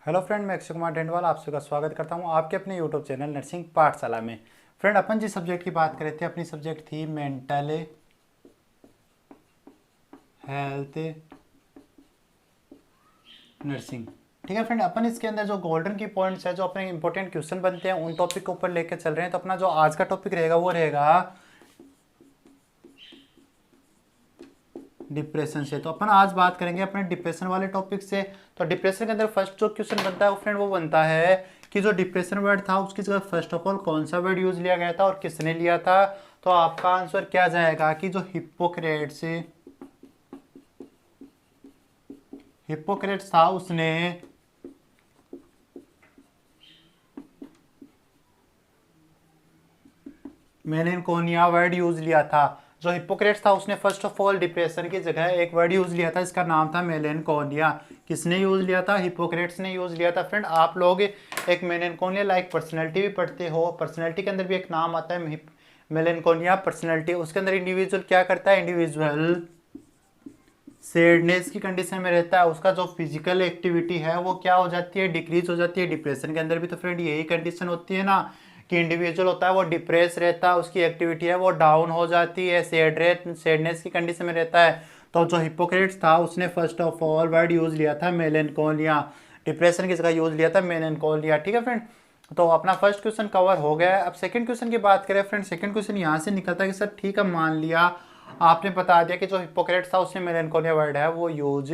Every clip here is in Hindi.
हेलो फ्रेंड, मैं अक्षय कुमार डेंडवाल आप सबका स्वागत करता हूं आपके अपने यूट्यूब चैनल नर्सिंग पाठशाला में। फ्रेंड, अपन जिस सब्जेक्ट की बात कर रहे थे, अपनी सब्जेक्ट थी मेंटल हेल्थ नर्सिंग। ठीक है फ्रेंड, अपन इसके अंदर जो गोल्डन की पॉइंट्स है, जो अपने इंपॉर्टेंट क्वेश्चन बनते हैं, उन टॉपिक के ऊपर लेकर चल रहे हैं। तो अपना जो आज का टॉपिक रहेगा वो रहेगा डिप्रेशन से। तो अपन आज बात करेंगे अपने डिप्रेशन वाले टॉपिक से। तो डिप्रेशन के अंदर फर्स्ट जो क्वेश्चन बनता है वो फ्रेंड वो बनता है कि जो डिप्रेशन वर्ड था उसकी जगह फर्स्ट ऑफ ऑल कौन सा वर्ड यूज लिया गया था और किसने लिया था। तो आपका आंसर क्या जाएगा कि जो हिप्पोक्रेट्स था उसने मेलेनकोनिया वर्ड यूज लिया था। जो हिप्पोक्रेट्स था उसने फर्स्ट ऑफ ऑल डिप्रेशन की जगह एक वर्ड यूज लिया था, इसका नाम था मेलेनकोनिया। किसने यूज लिया था? हिप्पोक्रेट्स ने यूज लिया था। फ्रेंड, आप लोग एक मेलेनकोनिया लाइक पर्सनैलिटी भी पढ़ते हो। पर्सनैलिटी के अंदर भी एक नाम आता है मेलेनकोनिया पर्सनैलिटी। उसके अंदर इंडिविजुअल क्या करता है? इंडिविजुअल सैडनेस की कंडीशन में रहता है, उसका जो फिजिकल एक्टिविटी है वो क्या हो जाती है? डिक्रीज हो जाती है। डिप्रेशन के अंदर भी तो फ्रेंड यही कंडीशन होती है ना कि इंडिविजुअल होता है वो डिप्रेस रहता है, उसकी एक्टिविटी है वो डाउन हो जाती है, सैडनेस की कंडीशन में रहता है। तो जो हिप्पोक्रेट्स था उसने first of all word use लिया था मेलेनकोलिया। डिप्रेशन की जगह यूज लिया था मेलेनकोलिया। ठीक है फ्रेंड, तो अपना फर्स्ट क्वेश्चन कवर हो गया है। अब सेकंड क्वेश्चन की बात करें फ्रेंड, सेकंड क्वेश्चन यहाँ से निकलता है कि सर ठीक है, मान लिया आपने बता दिया कि जो हिप्पोक्रेट्स था उसने मेलेनकोलिया वर्ड है वो यूज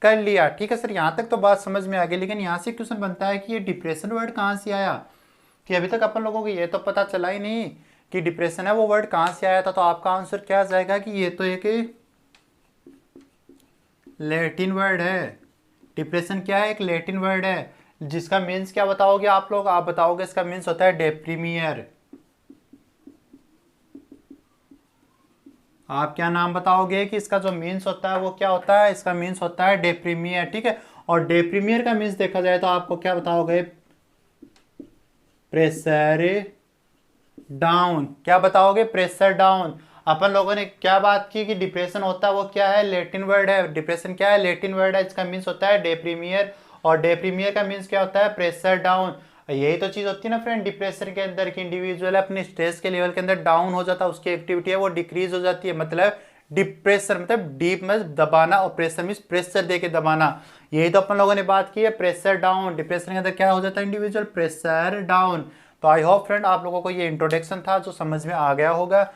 कर लिया। ठीक है सर, यहाँ तक तो बात समझ में आ गई, लेकिन यहाँ से क्वेश्चन बनता है कि ये डिप्रेशन वर्ड कहाँ से आया? कि अभी तक अपन लोगों को ये तो पता चला ही नहीं कि डिप्रेशन है वो वर्ड कहाँ से आया था। तो आपका आंसर क्या जाएगा कि ये तो एक लैटिन वर्ड है। डिप्रेशन क्या है? एक लैटिन वर्ड है जिसका मीन्स क्या बताओगे आप लोग? आप बताओगे इसका मीन्स होता है डेप्रीमियर। आप क्या नाम बताओगे कि इसका जो मीन्स होता है वो क्या होता है? इसका मीन्स होता है डेप्रीमियर। ठीक है, और डेप्रीमियर का मीन्स देखा जाए तो आपको क्या बताओगे? Pressure down. क्या बताओगे? Pressure down. अपन लोगों ने क्या बात की कि डिप्रेशन होता है वो क्या है? लैटिन वर्ड है। डिप्रेशन क्या है? लैटिन वर्ड है, इसका मीन्स होता है डेप्रीमियर। और डेप्रीमियर का मीन्स क्या होता है? Pressure down. यही तो चीज होती है ना फ्रेंड डिप्रेशन के अंदर कि इंडिविजुअल अपने स्ट्रेस के लेवल के अंदर डाउन हो जाता है, उसकी एक्टिविटी है वो डिक्रीज हो जाती है। मतलब डिप्रेशन मतलब डीप में दबाना और प्रेशर मीन्स प्रेशर दे के दबाना। यही तो अपन लोगों ने बात की है, प्रेशर डाउन। डिप्रेशन के अंदर क्या हो जाता है? Individual pressure down. तो आई होप फ्रेंड आप लोगों को ये इंट्रोडक्शन था जो समझ में आ गया होगा।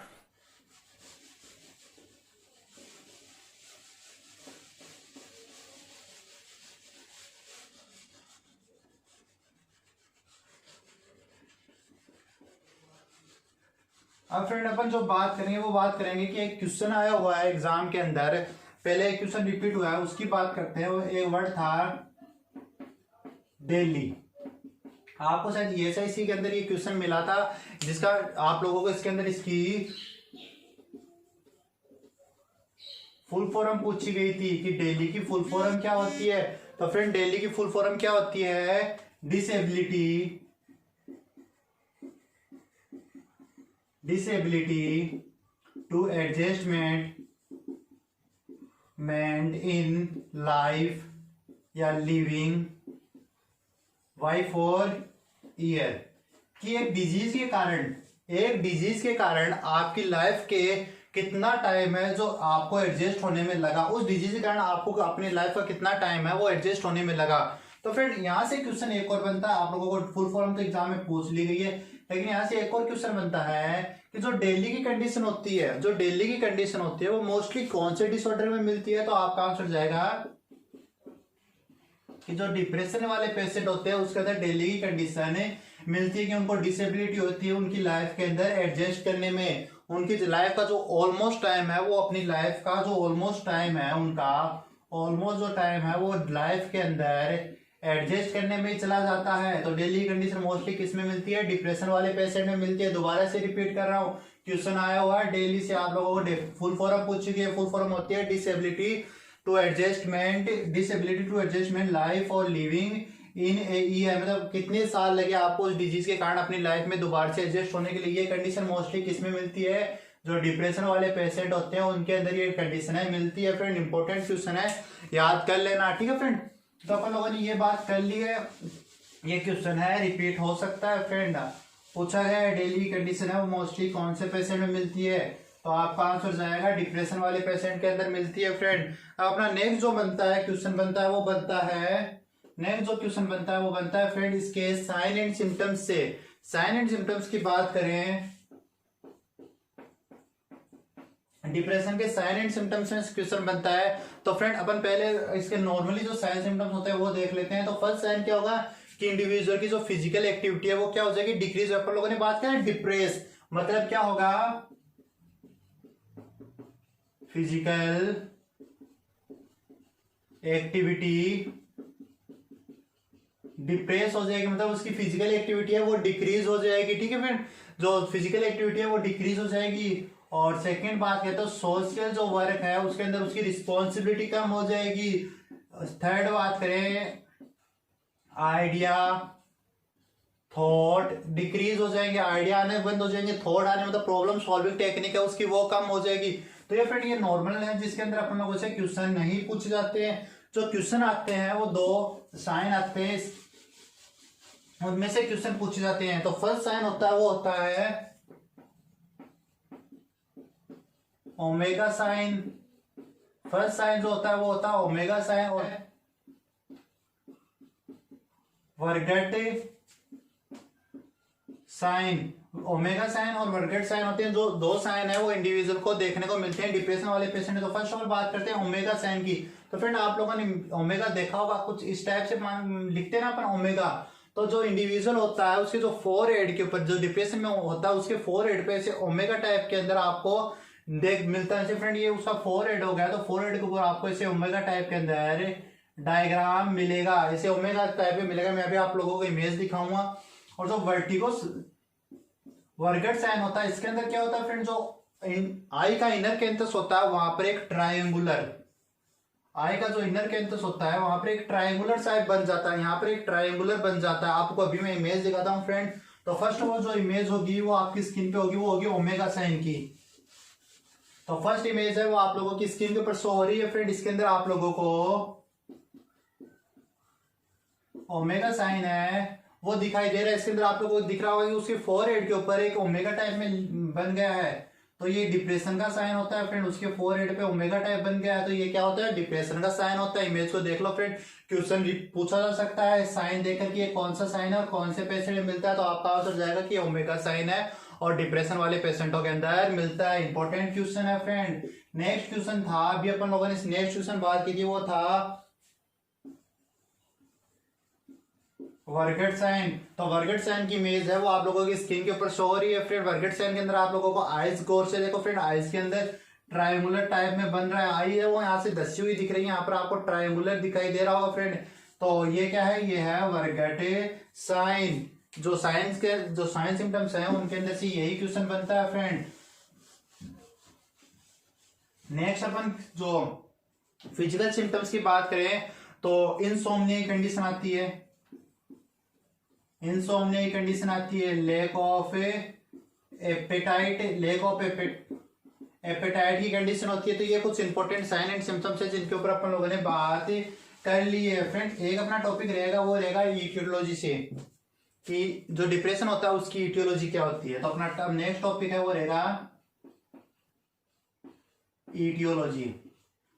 अब फ्रेंड अपन जो बात करेंगे वो बात करेंगे कि एक क्वेश्चन आया हुआ है एग्जाम के अंदर, पहले एक क्वेश्चन रिपीट हुआ है उसकी बात करते हैं। वो एक वर्ड था दिल्ली। आपको शायद ईएसआईसी के अंदर ये क्वेश्चन मिला था जिसका आप लोगों को इसके अंदर इसकी फुल फॉर्म पूछी गई थी कि दिल्ली की फुल फॉर्म क्या होती है। तो फ्रेंड दिल्ली की फुल फॉर्म क्या होती है? Disability to adjustment in life या लिविंग वाई फॉर ईयर। कि एक डिजीज के कारण आपकी लाइफ के कितना टाइम है जो आपको एडजस्ट होने में लगा, उस डिजीज के कारण आपको अपनी लाइफ का कितना टाइम है वो एडजस्ट होने में लगा। तो फ्रेंड यहाँ से क्वेश्चन एक और बनता है, आप लोगों को फुल फॉर्म तो एग्जाम में पूछ ली गई है, लेकिन यहाँ से एक और क्वेश्चन बनता है कि जो डेली की कंडीशन होती है वो मोस्टली कौन से डिसऑर्डर में मिलती है। तो आपका आंसर जाएगा कि जो डिप्रेशन वाले पेशेंट होते हैं उसके अंदर डेली की कंडीशन मिलती है कि उनको डिसेबिलिटी होती है उनकी लाइफ के अंदर एडजस्ट करने में। उनकी लाइफ का जो ऑलमोस्ट टाइम है वो अपनी लाइफ का जो ऑलमोस्ट टाइम है उनका ऑलमोस्ट जो टाइम है वो लाइफ के अंदर एडजस्ट करने में ही चला जाता है। तो डेली कंडीशन मोस्टली किस में मिलती है? डिप्रेशन वाले पेशेंट में मिलती है। दोबारा से रिपीट कर रहा हूँ, क्वेश्चन आया हुआ है डेली से, आप लोगों को फुल फॉर्म पूछ चुकी है। फुल फॉर्म होती है डिसेबिलिटी टू एडजस्टमेंट लाइफ और लिविंग इन ए ईयर। मतलब कितने साल लगे आपको उस डिजीज के कारण अपनी लाइफ में दोबारा से एडजस्ट होने के लिए। ये कंडीशन मोस्टली किस में मिलती है? जो डिप्रेशन वाले पेशेंट होते हैं उनके अंदर ये कंडीशन है मिलती है। फ्रेंड इंपॉर्टेंट क्वेश्चन है, याद कर लेना। ठीक है फ्रेंड, तो अपन लोगों ने ये बात कर ली है। ये क्वेश्चन है, रिपीट हो सकता है फ्रेंड। पूछा गया है डेली कंडीशन है वो मोस्टली कौन से पेशेंट में मिलती है, तो आपका आंसर जाएगा डिप्रेशन वाले पेशेंट के अंदर मिलती है फ्रेंड। अब अपना नेक्स्ट जो बनता है क्वेश्चन बनता है वो बनता है, नेक्स्ट जो क्वेश्चन बनता है वो बनता है फ्रेंड इसके साइन एंड सिम्टम्स से। साइन एंड सिम्टम्स की बात करें, डिप्रेशन के साइन एंड सिम्टम्स में क्वेश्चन बनता है, तो फ्रेंड अपन पहले इसके नॉर्मली जो साइन सिम्टम्स होते हैं वो देख लेते हैं। तो फर्स्ट साइन क्या होगा कि इंडिविजुअल की जो फिजिकल एक्टिविटी है वो क्या हो जाएगी, डिक्रीज। अपन लोगों ने बात किया डिप्रेस मतलब क्या होगा, फिजिकल एक्टिविटी डिप्रेस हो जाएगी, मतलब उसकी फिजिकल एक्टिविटी है वो डिक्रीज हो जाएगी। ठीक है फ्रेंड, जो फिजिकल एक्टिविटी है वो डिक्रीज हो जाएगी। और सेकंड बात कहते हैं सोशल जो वर्क है उसके अंदर उसकी रिस्पॉन्सिबिलिटी कम हो जाएगी। थर्ड बात करें आइडिया थॉट डिक्रीज हो जाएंगे, आइडिया आने बंद हो जाएंगे, थॉट आने मतलब प्रॉब्लम सॉल्विंग टेक्निक है उसकी वो कम हो जाएगी। तो ये फ्रेंड ये नॉर्मल है जिसके अंदर अपन लोगों से क्वेश्चन नहीं पूछे जाते हैं। जो क्वेश्चन आते हैं वो दो साइन आते हैं उनमें से क्वेश्चन पूछे जाते हैं। तो फर्स्ट साइन होता है वो होता है ओमेगा साइन। फर्स्ट साइन जो होता है वो होता है ओमेगा साइन और वर्गट साइन। ओमेगा साइन और वर्गट साइन होते हैं, जो दो साइन है वो इंडिविजुअल को देखने को मिलते हैं डिप्रेशन वाले पेशेंट। तो फर्स्ट ऑफ ऑल बात करते हैं ओमेगा साइन की। तो फ्रेंड आप लोगों ने ओमेगा देखा होगा, कुछ इस टाइप से लिखते हैं ना अपन ओमेगा। तो जो इंडिविजुअल होता है उसके जो फोर हेड के ऊपर जो डिप्रेशन में होता है उसके फोर हेड पे ऐसे ओमेगा टाइप के अंदर आपको देख मिलता है। फ्रेंड ये उसका फोर हेड हो गया, तो फोर हेड के ऊपर आपको ऐसे ओमेगा टाइप के अंदर डायग्राम मिलेगा, ऐसे ओमेगा टाइप में मिलेगा। मैं अभी आप लोगों को इमेज दिखाऊंगा। और जो वर्टिगो वर्गट साइन होता है इसके अंदर क्या होता है फ्रेंड, जो आई का इनर कैंथस होता है वहां पर एक ट्रायंगुलर, आई का जो इनर कैंथस होता है वहां पर एक ट्रायंगुलर साइड बन जाता है, यहाँ पर एक ट्रायंगुलर बन जाता है। आपको अभी मैं इमेज दिखाता हूँ फ्रेंड। तो फर्स्ट ऑफ ऑल जो इमेज होगी वो आपकी स्क्रीन पे होगी, वो होगी ओमेगा साइन की। तो फर्स्ट इमेज है वो आप लोगों की स्क्रीन के ऊपर शो हो रही है फ्रेंड। इसके अंदर आप लोगों को ओमेगा साइन है वो दिखाई दे रहा है। इसके अंदर आप लोगों को दिख रहा होगा कि उसके फोरहेड के ऊपर एक ओमेगा टाइप में बन गया है, तो ये डिप्रेशन का साइन होता है फ्रेंड। उसके फोरहेड पे ओमेगा टाइप बन गया है, तो ये क्या होता है, डिप्रेशन का साइन होता है। इमेज को देख लो फ्रेंड, क्वेश्चन पूछा जा सकता है साइन देकर कि ये कौन सा साइन है और कौन से पेशेंट में मिलता है, तो आपका आंसर जाएगा कि ओमेगा साइन है और डिप्रेशन वाले पेशेंटों के अंदर मिलता है। इंपॉर्टेंट क्वेश्चन है फ्रेंड। नेक्स्ट क्वेश्चन था, अभी अपन लोगों ने नेक्स्ट क्वेश्चन बात की थी, वो था वर्गट साइन। तो वर्गट साइन की इमेज है वो आप लोगों की स्क्रीन के ऊपर शो हो रही है फ्रेंड। वर्गट साइन के अंदर आप लोगों को आइज गौर से देखो फ्रेंड, आइज के अंदर ट्रायंगुलर टाइप में बन रहा है, आई है वो यहाँ से धसी हुई दिख रही है, यहाँ पर आपको ट्रायंगुलर दिखाई दे रहा होगा फ्रेंड। तो ये क्या है, ये है वर्गट साइन। जो साइंस के जो साइन सिम्टम्स है उनके अंदर से यही क्वेश्चन बनता है फ्रेंड। नेक्स्ट अपन जो फिजिकल सिम्टम्स की बात करें तो इंसोम्निया की कंडीशन आती है, इंसोम्निया की कंडीशन आती है, lack of appetite, lack of appetite की कंडीशन होती है। तो ये कुछ इंपॉर्टेंट साइन एंड सिम्टम्स है जिनके ऊपर अपन लोगों ने बात कर ली है फ्रेंड। एक अपना टॉपिक रहेगा वो रहेगा इटियोलॉजी से, कि जो डिप्रेशन होता है उसकी इटियोलॉजी क्या होती है। तो अपना नेक्स्ट टॉपिक है वो रहेगा इटियोलॉजी।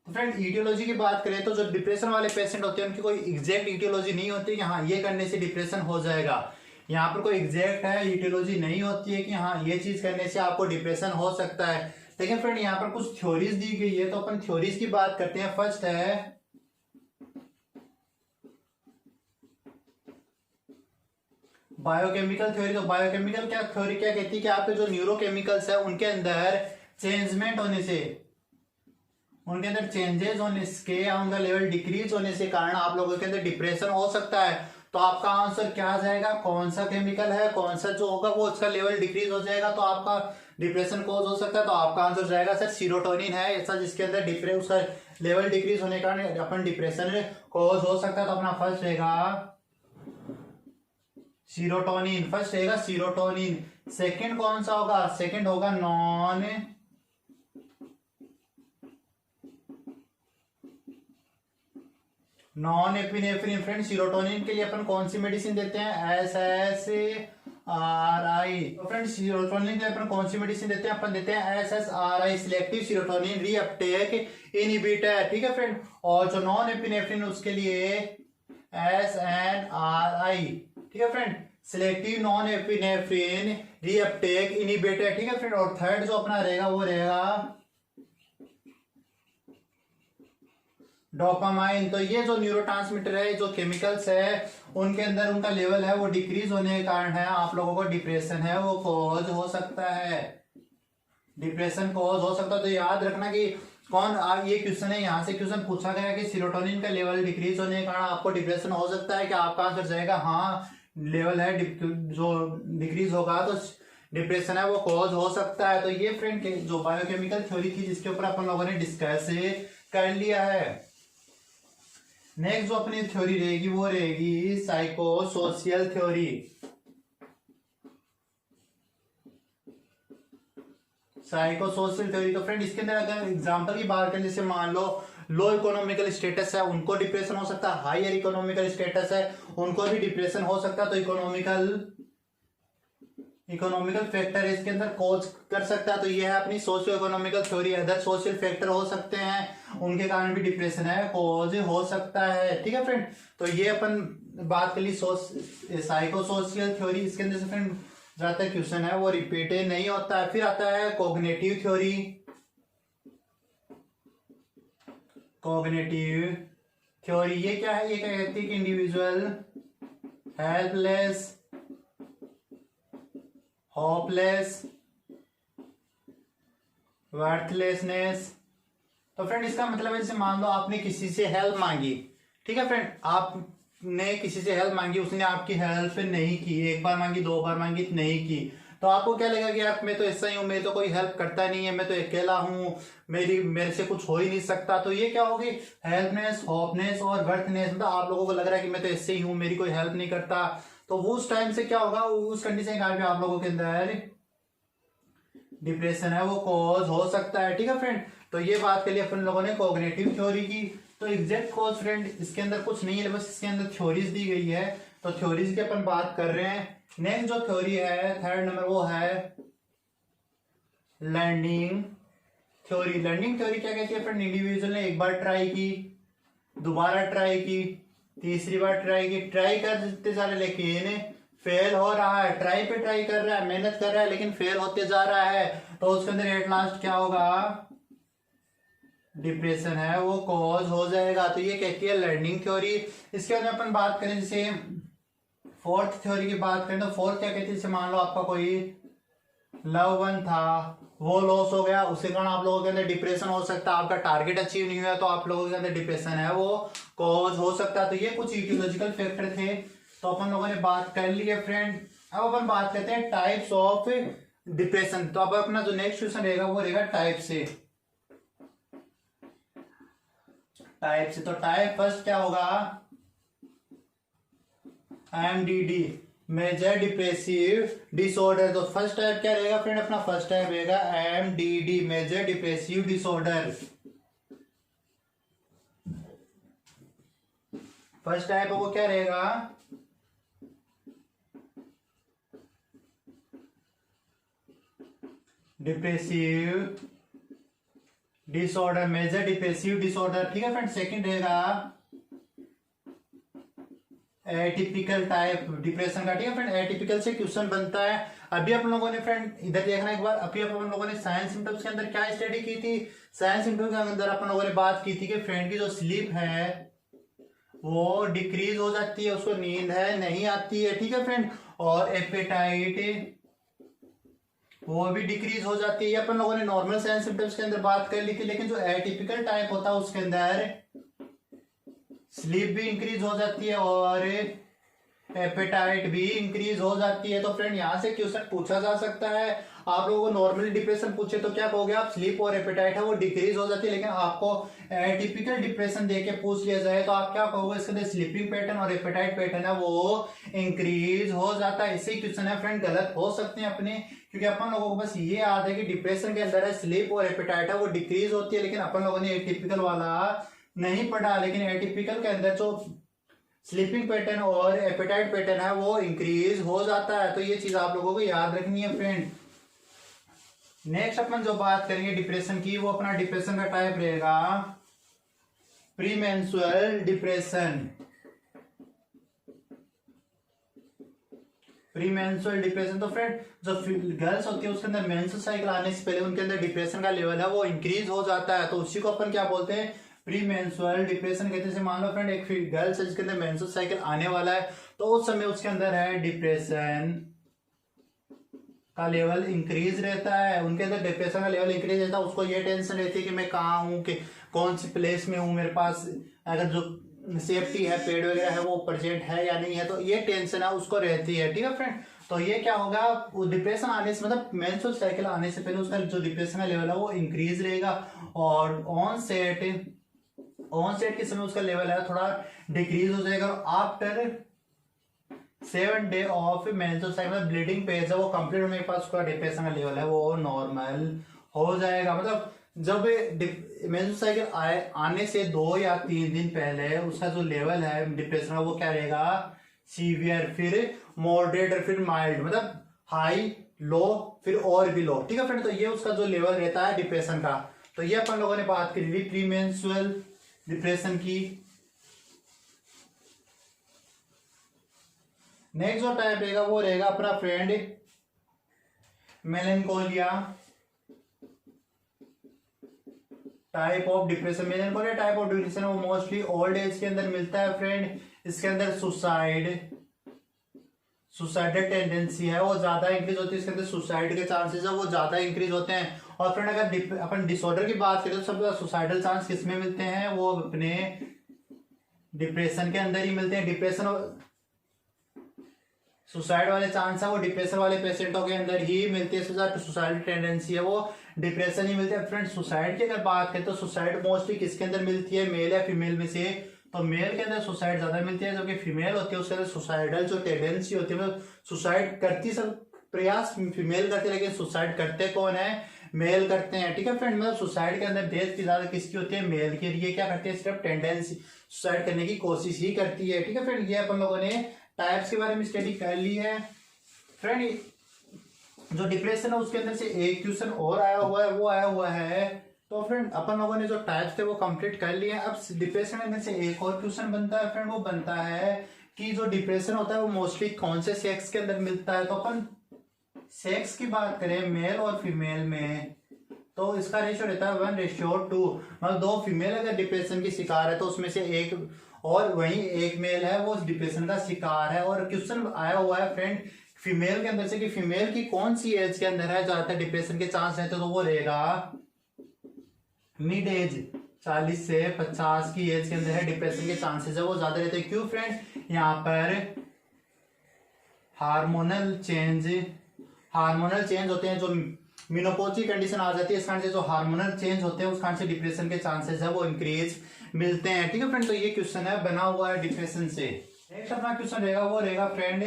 तो फ्रेंड इटियोलॉजी की बात करें तो जो डिप्रेशन वाले पेशेंट होते हैं उनकी कोई एग्जैक्ट इटियोलॉजी नहीं होती कि हाँ ये करने से डिप्रेशन हो जाएगा, यहाँ पर कोई एग्जैक्ट है इटियोलॉजी नहीं होती है कि हाँ ये चीज करने से आपको डिप्रेशन हो सकता है। लेकिन फ्रेंड यहाँ पर कुछ थ्योरीज दी गई है, तो अपन थ्योरीज की बात करते हैं। फर्स्ट है बायोकेमिकल थ्योरी। तो बायोकेमिकल क्या थ्योरी क्या कहती है कि आपके जो न्यूरोकेमिकल्स है उनके अंदर चेंजमेंट होने से, उनके अंदर चेंजेस होने के या उनका लेवल डिक्रीज होने से कारण आप लोगों के अंदर डिप्रेशन हो सकता है। तो आपका आंसर क्या आ जाएगा, कौन सा केमिकल है, कौन सा जो होगा वो उसका लेवल डिक्रीज हो जाएगा तो आपका डिप्रेशन कॉज हो सकता है। तो आपका आंसर जाएगा सर सीरोटोनिन है ऐसा जिसके अंदर डिप्रेस उसका लेवल डिक्रीज होने के कारण अपन डिप्रेशन कॉज हो सकता है। तो अपना फर्स्ट रहेगा सीरोटोनिन, फर्स्ट रहेगा सीरोटोनिन। सेकंड कौन सा होगा, सेकंड होगा non non epinephrine friend serotonin के लिए अपन कौन सी मेडिसिन देते हैं, SSRI। तो फ्रेंड सीरोटोनिन के लिए अपन कौन सी मेडिसिन देते हैं, अपन देते हैं SSRI selective serotonin reuptake inhibitor, ठीक है फ्रेंड। और जो नॉन एपिनेफ्रिन उसके लिए SNRI, ठीक है friend, selective non epinephrine reuptake inhibitor, ठीक है फ्रेंड। और थर्ड जो अपना रहेगा वो रहेगा डोपामाइन। तो ये जो न्यूरोट्रांसमीटर है, जो केमिकल्स है, उनके अंदर उनका लेवल है वो डिक्रीज होने के कारण है आप लोगों को डिप्रेशन है वो कॉज हो सकता है, डिप्रेशन कॉज हो सकता है। तो याद रखना कि ये क्वेश्चन है, यहाँ से क्वेश्चन पूछा गया कि सीरोटोनिन का लेवल डिक्रीज होने के कारण आपको डिप्रेशन हो सकता है, क्या आपका आंसर जाएगा हाँ लेवल है जो डिक्रीज होगा तो डिप्रेशन है वो कॉज हो सकता है। तो ये फ्रेंड जो बायोकेमिकल थ्योरी थी जिसके ऊपर अपन लोगों ने डिस्कस कर लिया है। नेक्स्ट जो अपनी थ्योरी रहेगी वो रहेगी साइकोसोशियल थ्योरी। साइकोसोशियल थ्योरी तो फ्रेंड इसके अंदर अगर एग्जांपल की बात करें, जैसे मान लो इकोनॉमिकल स्टेटस है उनको डिप्रेशन हो सकता है, हायर इकोनॉमिकल स्टेटस है उनको भी डिप्रेशन हो सकता है। तो इकोनॉमिकल फैक्टर इसके अंदर कॉज कर सकता है। तो ये है अपनी socio economical theory. Other social factor हो सकते हैं उनके कारण भी डिप्रेशन है कॉज हो सकता है, ठीक है फ्रेंड। तो ये अपन बात कर ली साइकोसोशियल थ्योरी। इसके अंदर से फ्रेंड ज्यादातर क्वेश्चन है वो रिपीट नहीं होता है। फिर आता है कॉग्निटिव थ्योरी। कॉग्निटिव थ्योरी ये क्या है, ये क्या कहती है कि इंडिविजुअल हेल्पलेस, होपलेस, वर्थलेसनेस। तो फ्रेंड इसका मतलब है जैसे मान लो आपने किसी से हेल्प मांगी, ठीक है फ्रेंड, आपने किसी से हेल्प मांगी, उसने आपकी हेल्प नहीं की, एक बार मांगी, दो बार मांगी, नहीं की, तो आपको क्या लगेगा कि यार मैं तो ऐसा ही हूं, मैं तो कोई हेल्प करता नहीं है, मैं तो अकेला हूं, मेरे से कुछ हो ही नहीं सकता। तो ये क्या होगी, हेल्पनेस, होपनेस और वर्थनेस। मतलब आप लोगों को लग रहा है कि मैं तो ऐसे ही हूं, मेरी कोई हेल्प नहीं करता। तो वो उस टाइम से क्या होगा, उस कंडीशन के कारण आप लोगों के अंदर डिप्रेशन है वो कॉज हो सकता है, ठीक है फ्रेंड। तो ये बात के लिए अपन लोगों ने कॉग्निटिव थ्योरी की। तो एग्जैक्ट कॉज फ्रेंड इसके अंदर कुछ नहीं है, बस इसके अंदर थ्योरीज दी गई है। तो थ्योरीज की अपन बात कर रहे हैं। नेक्स्ट जो थ्योरी है थर्ड नंबर वो है लर्निंग थ्योरी। लर्निंग थ्योरी क्या कहती है फ्रेंड, इंडिविजुअल ने एक बार ट्राई की, दोबारा ट्राई की, तीसरी बार ट्राई की, ट्राई करते जा रहे लेकिन फेल हो रहा है, ट्राई पे ट्राई कर रहा है, मेहनत कर रहा है लेकिन फेल होते जा रहा है, तो उसके अंदर एट लास्ट क्या होगा, डिप्रेशन है वो कॉज हो जाएगा। तो ये कहती है लर्निंग थ्योरी। इसके बाद में अपन बात करें जैसे फोर्थ थ्योरी की बात करें, तो फोर्थ क्या कहती है, जैसे मान लो आपका कोई लव वन था, वो लॉस हो गया, उसके कारण आप लोगों के अंदर डिप्रेशन हो सकता है, आपका टारगेट अचीव नहीं हुआ तो आप लोगों के अंदर डिप्रेशन है वो कॉज हो सकता है। तो ये कुछ इटियोलॉजिकल फैक्टर थे, तो अपन लोगों ने बात कर ली है फ्रेंड। अब अपन बात करते हैं टाइप्स ऑफ डिप्रेशन। तो अब अपना जो नेक्स्ट क्वेश्चन रहेगा वो रहेगा टाइप से। टाइप से तो टाइप फर्स्ट क्या होगा, MDD, मेजर डिप्रेसिव डिसऑर्डर। तो फर्स्ट टाइप क्या रहेगा फ्रेंड, अपना फर्स्ट टाइप रहेगा MDD, major depressive disorder. First type वो क्या रहेगा, depressive disorder, major depressive disorder, ठीक है फ्रेंड। सेकंड रहेगा एटिपिकल टाइप डिप्रेशन का, ठीक है फ्रेंड। एटिपिकल से क्वेश्चन बनता है। अभी अपन लोगों ने फ्रेंड इधर देखना एक बार, अभी अपन लोगों ने साइंस सिम्टम्स के अंदर क्या स्टडी की थी, साइंस सिम्टम्स के अंदर अपन लोगों ने बात की थी कि फ्रेंड की जो स्लीप है वो डिक्रीज हो जाती है, उसको नींद है नहीं आती है, ठीक है फ्रेंड। और एपेटाइट वो भी डिक्रीज हो जाती है। ये अपन लोगों ने नॉर्मल साइंस सिम्टम्स के अंदर बात कर ली थी, लेकिन जो एटिपिकल टाइप होता है उसके अंदर स्लीप भी इंक्रीज हो जाती है और एपेटाइट भी इंक्रीज हो जाती है। तो फ्रेंड यहां से क्वेश्चन पूछा जा सकता है, आप लोगों को नॉर्मली डिप्रेशन पूछे तो क्या कहोगे आप, स्लीप और एपेटाइट है वो डिक्रीज हो जाती है, लेकिन आपको एटिपिकल डिप्रेशन देके पूछ लिया जाए तो आप क्या कहोगे, इसके अंदर स्लीपिंग पैटर्न और एपेटाइट पैटर्न है वो इंक्रीज हो जाता है। इसे क्वेश्चन है फ्रेंड गलत हो सकते हैं अपने, क्योंकि अपन लोगों को बस ये याद है कि डिप्रेशन के अंदर है स्लीप और एपेटाइट है वो डिक्रीज होती है, लेकिन अपन लोगों ने एटिपिकल वाला नहीं पढ़ा, लेकिन एटिपिकल के अंदर जो स्लीपिंग पैटर्न और एपेटाइट पैटर्न है वो इंक्रीज हो जाता है। तो ये चीज आप लोगों को याद रखनी है फ्रेंड। नेक्स्ट अपन जो बात करेंगे डिप्रेशन की, वो अपना डिप्रेशन का टाइप रहेगा प्रीमेंस्ट्रुअल डिप्रेशन। प्रीमेंस्ट्रुअल डिप्रेशन, तो फ्रेंड जो गर्ल्स होती है उसके अंदर मेंस्ट्रुअल साइकिल आने से पहले उनके अंदर डिप्रेशन का लेवल है वो इंक्रीज हो जाता है। तो उसी को अपन क्या बोलते हैं, प्रीमेंस्ट्रुअल डिप्रेशन कहते हैं। जैसे मान लो फ्रेंड एक गर्ल्स है जिसके अंदर मेंस्ट्रुअल साइकिल आने वाला है, तो उस समय उसके अंदर है डिप्रेशन का लेवल इंक्रीज रहता है। उनके अंदर डिप्रेशन का लेवल इंक्रीज रहता है, उसको ये टेंशन रहती है कि मैं कहाँ हूँ, कि कौन सी प्लेस में हूँ, मेरे पास अगर जो सेफ्टी है, पेड़ वगैरह है वो प्रेजेंट है या नहीं है, तो ये टेंशन है उसको रहती है। ठीक है फ्रेंड, तो ये क्या होगा, डिप्रेशन आने से मतलब मेंस्ट्रुअल साइकिल आने से पहले उसका जो डिप्रेशन का लेवल है वो इंक्रीज रहेगा, और ऑन सेट के समय उसका लेवल है थोड़ा डिक्रीज हो जाएगा। और after 7 day of menstrual cycle bleeding page है वो कंप्लीट होने के बाद उसका डिप्रेशन का लेवल है वो नॉर्मल हो जाएगा। मतलब जब मेंस्ट्रुअल साइकिल आने से 2 या 3 दिन पहले उसका जो लेवल है डिप्रेशन का वो क्या रहेगा, सीवियर, फिर मॉडरेट और फिर माइल्ड, मतलब हाई, लो, फिर और भी लो। ठीक है फ्रेंड, तो ये उसका जो लेवल रहता है डिप्रेशन का। तो ये अपन लोगों ने बात करी थी प्रीमेंस्ट्रुअल डिप्रेशन की। नेक्स्ट जो टाइप रहेगा वो रहेगा अपना friend melancholia type of depression. Melancholia type of depression वो मोस्टली ओल्ड एज के अंदर मिलता है फ्रेंड। इसके अंदर सुसाइडल टेंडेंसी है वो ज्यादा इंक्रीज होती है, इसके अंदर सुसाइड के चांसेस है वो ज्यादा इंक्रीज होते हैं। और फ्रेंड अगर अपन डिसऑर्डर की बात करें तो सबसे सुसाइडल चांस किसमें मिलते हैं, वो अपने डिप्रेशन के अंदर ही मिलते हैं। डिप्रेशन सुसाइड वाले चांस है वो डिप्रेशन वाले पेशेंटों के अंदर ही मिलती है। सुसाइडल टेंडेंसी है वो डिप्रेशन ही मिलती है। फ्रेंड सुसाइड की अगर बात करें तो सुसाइड मोस्टली किसके अंदर मिलती है, मेल या फीमेल में से, तो मेल के अंदर सुसाइड ज्यादा मिलती है, जबकि फीमेल होती है उसके अंदर सुसाइडल जो टेंडेंसी होती है, मतलब सुसाइड करती सब प्रयास फीमेल करती है, लेकिन सुसाइड करते कौन है, मेल करते हैं। ठीक है फ्रेंड, मतलब सुसाइड के अंदर डेथ की ज्यादा किसकी होती है, मेल के लिए क्या करते हैं, सिर्फ टेंडेंसी सुसाइड करने की कोशिश ही करती है। ठीक है फ्रेंड, ये अपन लोगों ने टाइप्स के बारे में स्टडी कर ली है। फ्रेंड जो डिप्रेशन है उसके अंदर से एक क्वेश्चन और आया हुआ है, वो आया हुआ है। तो फ्रेंड अपन लोगों ने जो टाइप्स थे वो कंप्लीट कर लिए। अब डिप्रेशन में से एक और क्वेश्चन बनता है फ्रेंड, वो बनता है कि जो डिप्रेशन होता है वो मोस्टली कौन से सेक्स के अंदर मिलता है। तो अपन सेक्स की बात करें मेल और फीमेल में, तो इसका रेशियो रहता है 1:2। मतलब 2 फीमेल अगर डिप्रेशन की शिकार है तो उसमें से एक, और वही एक मेल है वो डिप्रेशन का शिकार है। और क्वेश्चन आया हुआ है फ्रेंड फीमेल के अंदर से कि फीमेल की कौन सी एज के अंदर है ज्यादातर डिप्रेशन के चांस रहते हैं, तो वो रहेगा मिड एज, 40 से 50 की एज के अंदर है डिप्रेशन के चांसेस है वो ज्यादा रहते हैं। क्यों फ्रेंड, यहाँ पर हार्मोनल चेंज होते हैं, जो मेनोपॉज की कंडीशन आ जाती है, इस कारण से जो हार्मोनल चेंज होते हैं उस कारण से डिप्रेशन के चांसेस है वो इंक्रीज मिलते हैं। ठीक है फ्रेंड, तो ये क्वेश्चन है बना हुआ है डिप्रेशन से। नेक्स्ट अपना क्वेश्चन रहेगा वो रहेगा फ्रेंड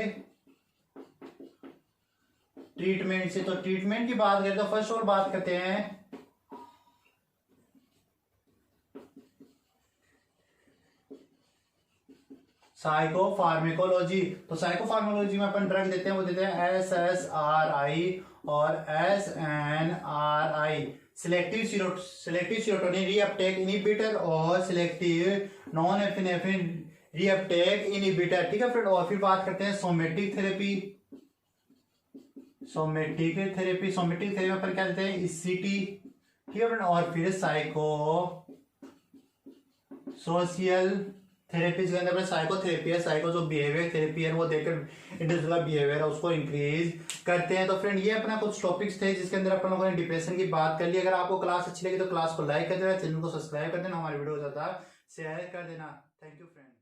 ट्रीटमेंट से। तो ट्रीटमेंट की बात करें तो फर्स्ट और बात करते हैं साइकोफार्मेकोलॉजी। तो साइकोफार्मेकोलॉजी में अपन ड्रग देते हैं, वो देते हैं SSRI और SNRI, selective serotonin reuptake inhibitor और selective non epinephrine reuptake inhibitor. ठीक है फ्रेंड, और फिर बात करते हैं सोमेटिक थेरेपी में अपन क्या देते हैं ECT। ठीक है फ्रेंड, और फिर साइको सोशियल थेरेपीज के अंदर साइकोथेरेपी है, साइको जो बिहेवियर थेरेपी है वो देकर इंडिविजुअल का बिहेवियर है उसको इंक्रीज करते हैं। तो फ्रेंड ये अपना कुछ टॉपिक्स थे जिसके अंदर अपन लोगों ने डिप्रेशन की बात कर ली। अगर आपको क्लास अच्छी लगी तो क्लास को लाइक कर देना, चैनल को सब्सक्राइब कर देना, हमारे वीडियो को ज्यादा शेयर कर देना। Thank you friend.